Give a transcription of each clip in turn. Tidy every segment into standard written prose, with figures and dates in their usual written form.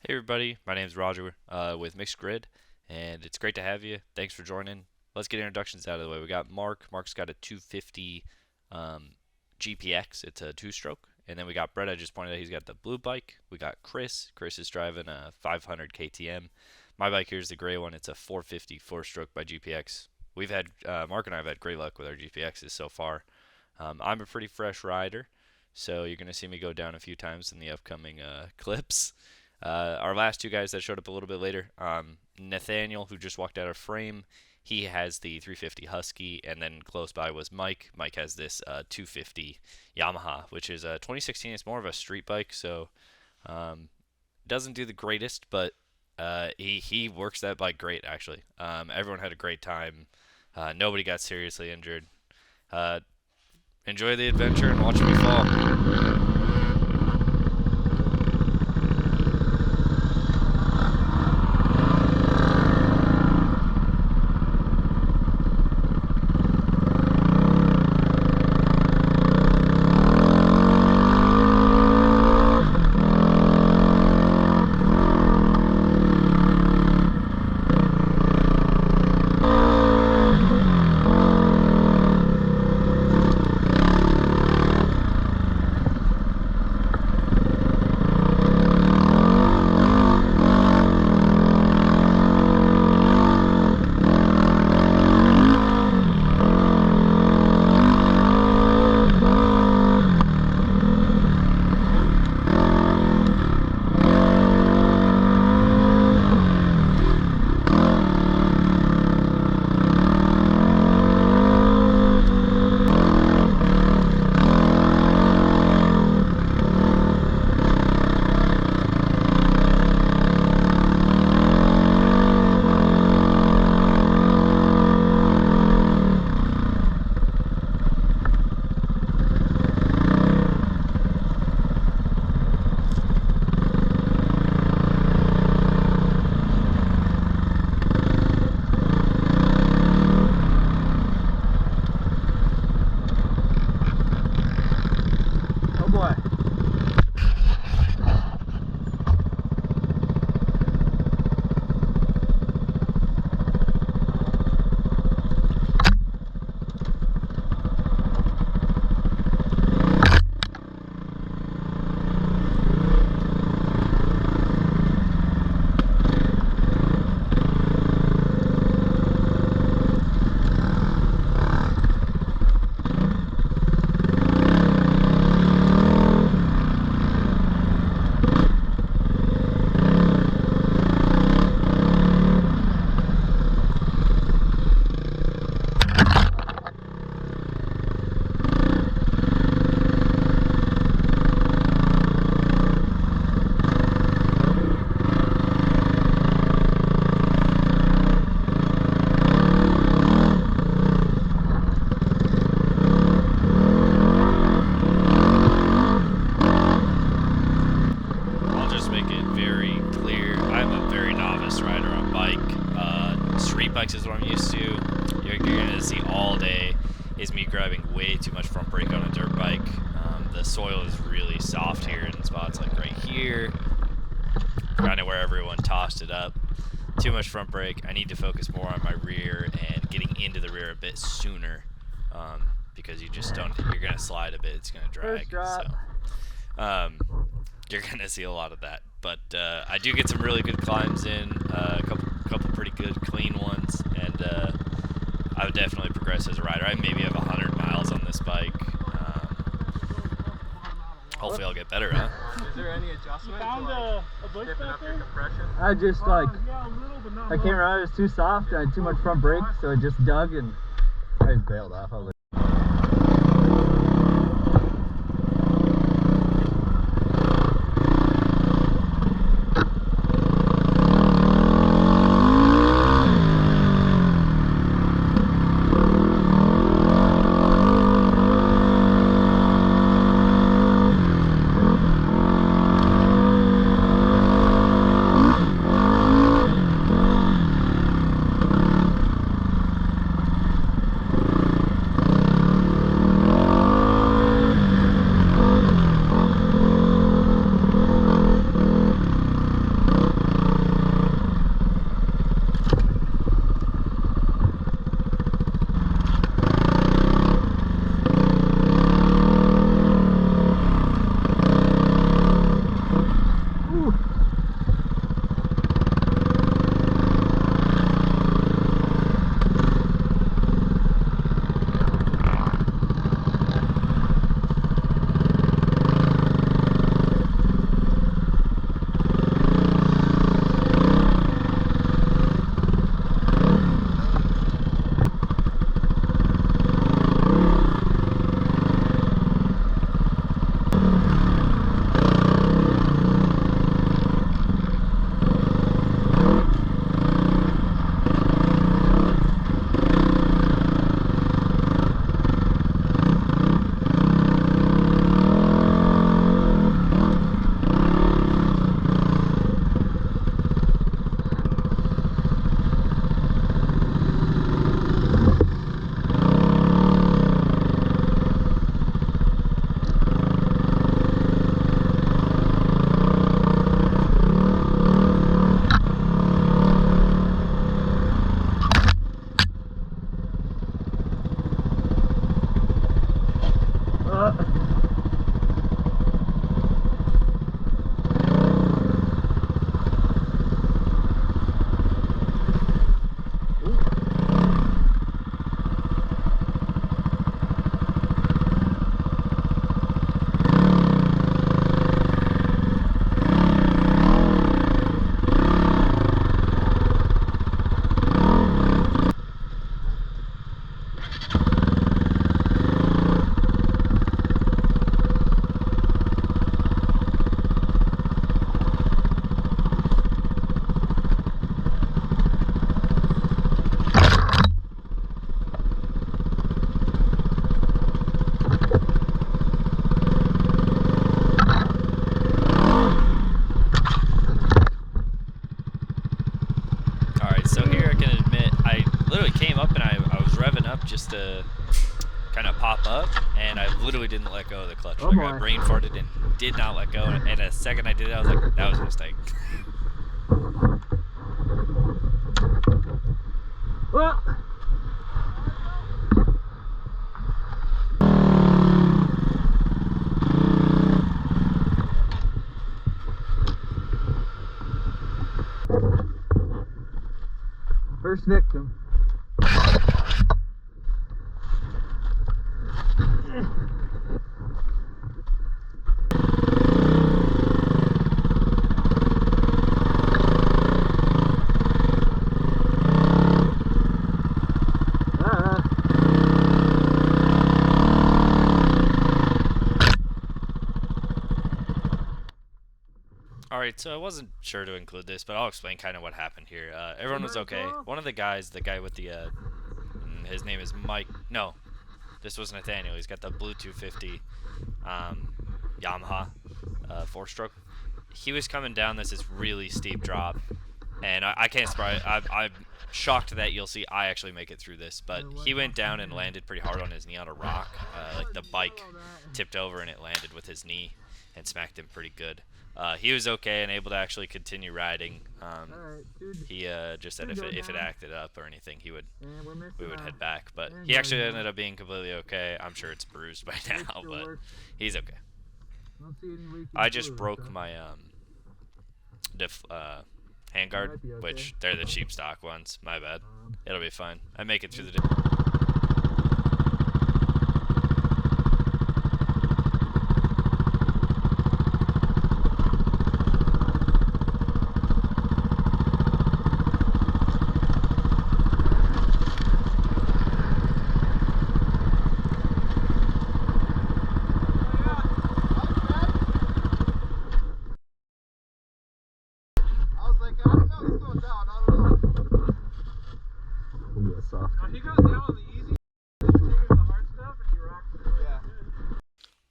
Hey everybody, my name is Roger with MixedGrid, and it's great to have you. Thanks for joining. Let's get introductions out of the way. We got Mark. Mark's got a 250 GPX. It's a two-stroke. And then we got Brett. I just pointed out he's got the blue bike. We got Chris. Chris is driving a 500 KTM. My bike here is the gray one. It's a 450 four-stroke by GPX. We've had Mark and I have had great luck with our GPXs so far. I'm a pretty fresh rider, so you're going to see me go down a few times in the upcoming clips. Our last two guys that showed up a little bit later, Nathaniel, who just walked out of frame, he has the 350 Husky, and then close by was Mike. Mike has this 250 Yamaha, which is a 2016. It's more of a street bike, so doesn't do the greatest, but he works that bike great, actually. Everyone had a great time. Nobody got seriously injured. Enjoy the adventure and watch me fall. Bikes is what I'm used to. You're going to see all day is me grabbing way too much front brake on a dirt bike. The soil is really soft here in spots like right here, kind of where everyone tossed it up. Too much front brake. I need to focus more on my rear and getting into the rear a bit sooner, because you just don't. You're going to slide a bit. It's going to drag. So you're going to see a lot of that. But I do get some really good climbs in, a couple pretty good clean ones, and I would definitely progress as a rider. I maybe have 100 miles on this bike. Hopefully I'll get better, huh? Is there any adjustment to like dipping up your compression? I just I can't remember, it was too soft, I had too much front brake, so it just dug and I just bailed off. I was like, just to kind of pop up, and I literally didn't let go of the clutch. Oh like boy. I brain farted and did not let go, and the second I did it, I was like, that was a mistake. Well. First victim. Alright, so I wasn't sure to include this, but I'll explain kind of what happened here. Everyone was okay. One of the guys, the guy with the, his name is Mike. No, this was Nathaniel. He's got the Blue 250 Yamaha 4-stroke. He was coming down this really steep drop, and I can't surprise. I'm shocked that you'll see I actually make it through this, but he went down and landed pretty hard on his knee on a rock. Like the bike tipped over and it landed with his knee and smacked him pretty good. He was okay and able to actually continue riding. He just said if it acted up or anything, we would head back. But he actually ended up being completely okay. I'm sure it's bruised by now, but he's okay. I just broke my handguard, which they're the cheap stock ones. My bad. It'll be fine. I make it through the day.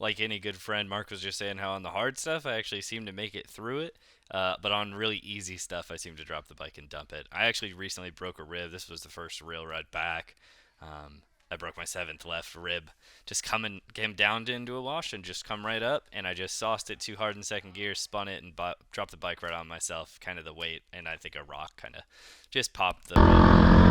Like any good friend, Mark was just saying how on the hard stuff I actually seem to make it through it, but on really easy stuff I seem to drop the bike and dump it. I actually recently broke a rib. This was the first real ride back. I broke my 7th left rib. Just came down into a wash and just come right up, and I just sauced it too hard in second gear, spun it, and dropped the bike right on myself, kind of the weight, and I think a rock kind of just popped the rib.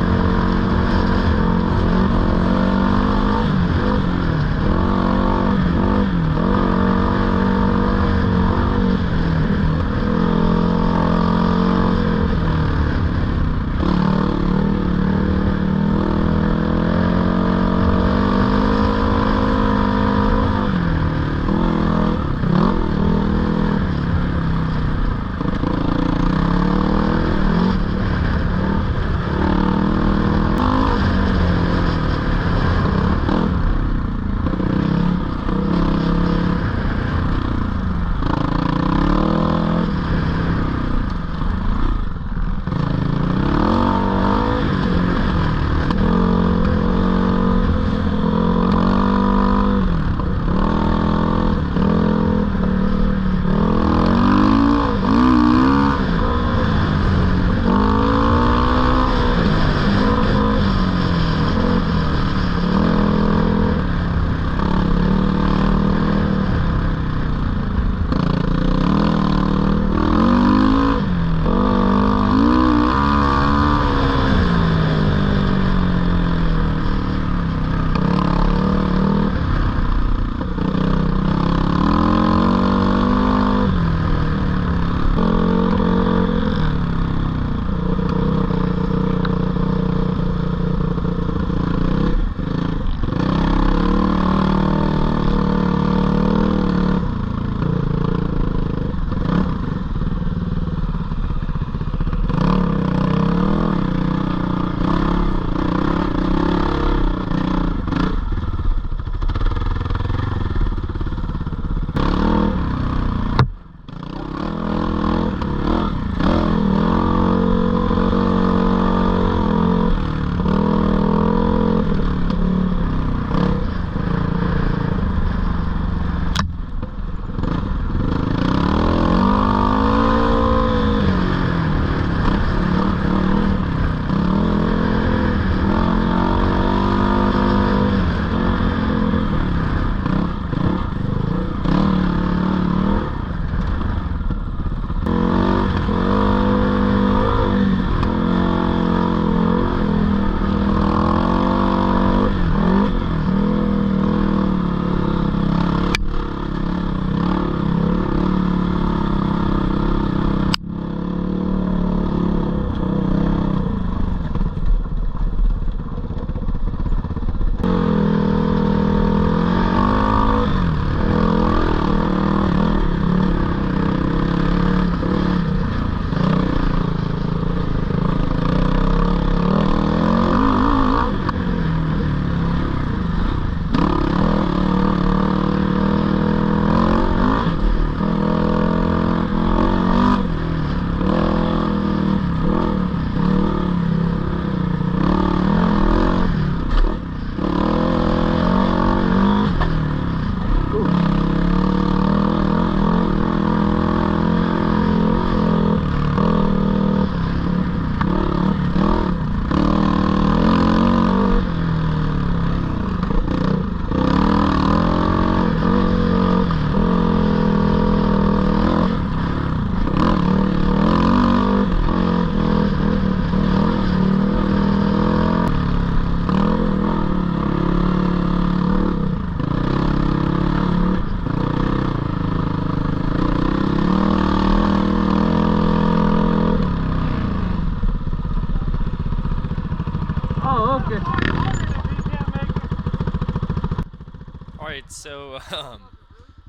So,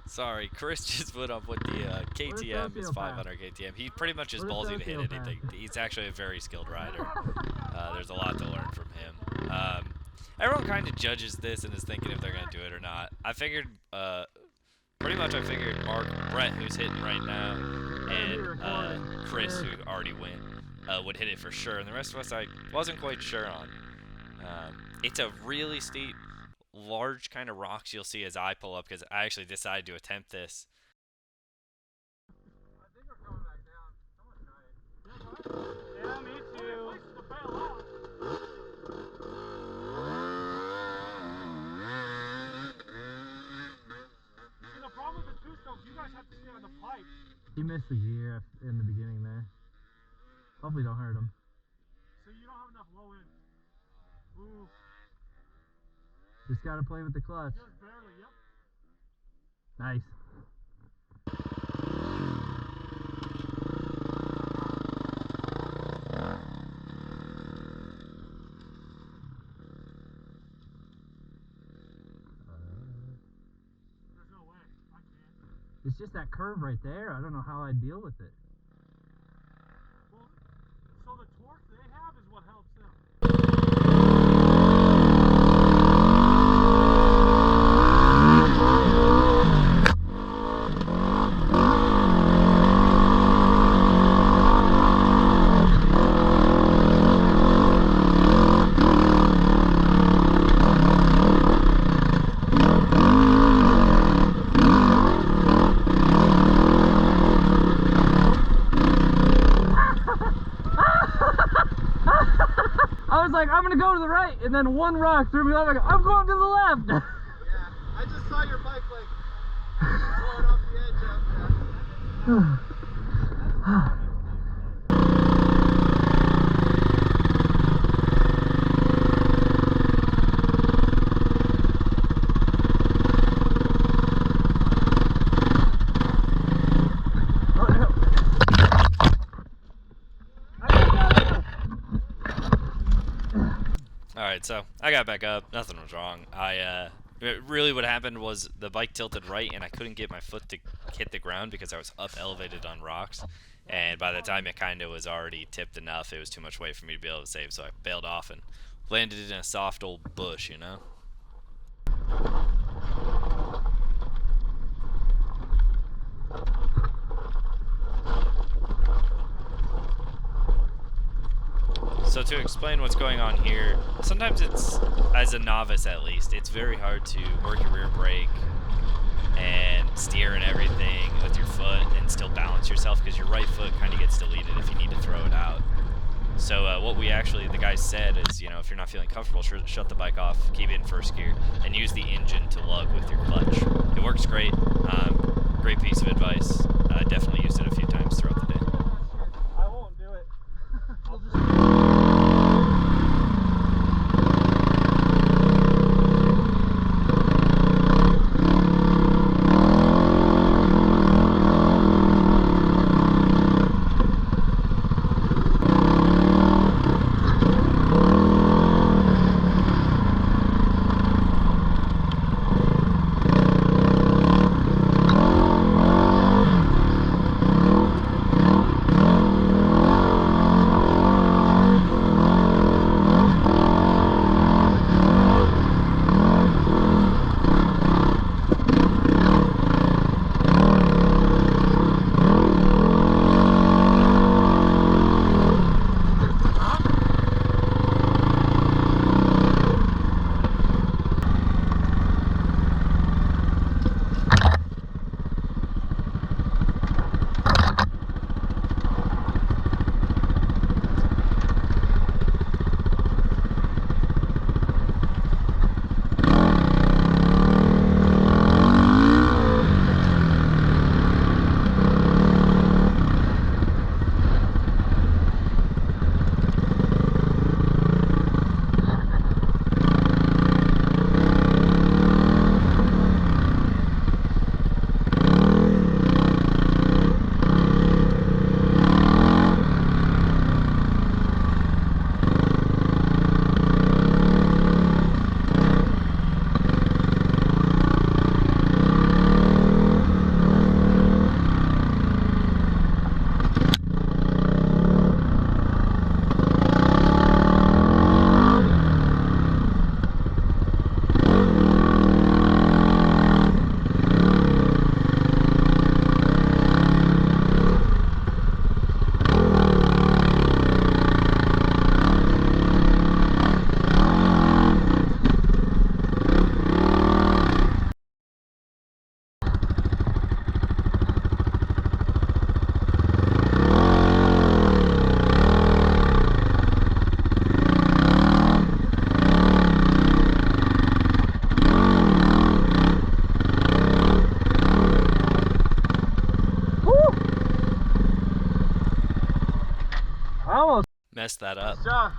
sorry, Chris just put up with the KTM, his 500 KTM. He pretty much is ballsy to hit anything. He's actually a very skilled rider. There's a lot to learn from him. Everyone kind of judges this and is thinking if they're going to do it or not. I figured, pretty much I figured Mark, Brett, who's hitting right now, and Chris, who already went, would hit it for sure. And the rest of us I wasn't quite sure on. It's a really steep, large kind of rocks you'll see as I pull up, because I actually decided to attempt this. I think we're coming back down. Someone try it. Yeah, me too. See, the problem with the two-stroke, you guys have to stay on the pipe. He missed the gear in the beginning there. Hopefully don't hurt him. So you don't have enough low end. Ooh. Just gotta play with the clutch. Just barely, yep. Nice. There's no way. I can't. It's just that curve right there. I don't know how I deal with it. Well, so the torque they have is what helps them. I was like, I'm gonna go to the right, and then one rock threw me off. Like, I'm going to the left. Yeah, I just saw your bike like blowing off the edge up there. Alright, so I got back up. Nothing was wrong. Really what happened was the bike tilted right and I couldn't get my foot to hit the ground because I was up elevated on rocks. And by the time it kind of was already tipped enough, it was too much weight for me to be able to save. So I bailed off and landed in a soft old bush, you know? So to explain what's going on here, sometimes it's, as a novice at least, it's very hard to work your rear brake and steer and everything with your foot and still balance yourself because your right foot kind of gets deleted if you need to throw it out. So what the guys said is, you know, if you're not feeling comfortable, shut the bike off, keep it in first gear, and use the engine to lug with your clutch. It works great. Great piece of advice. I definitely used it a few times throughout the day. I won't do it. I'll just... I almost Messed that up. Good job.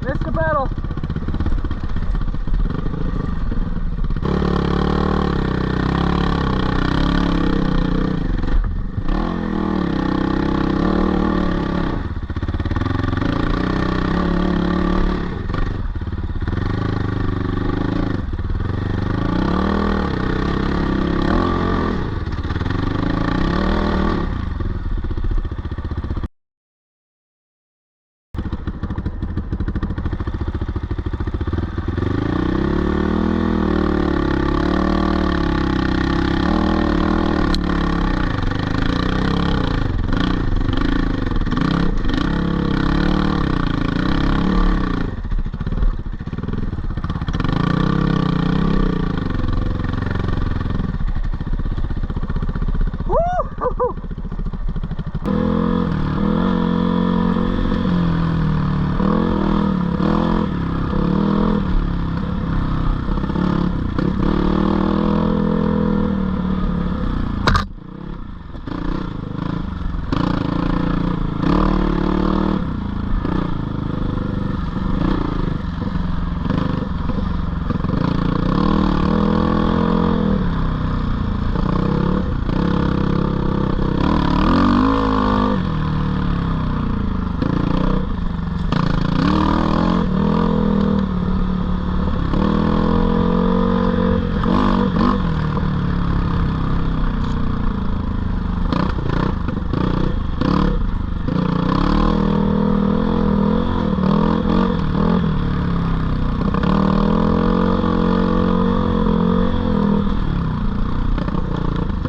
Missed the pedal.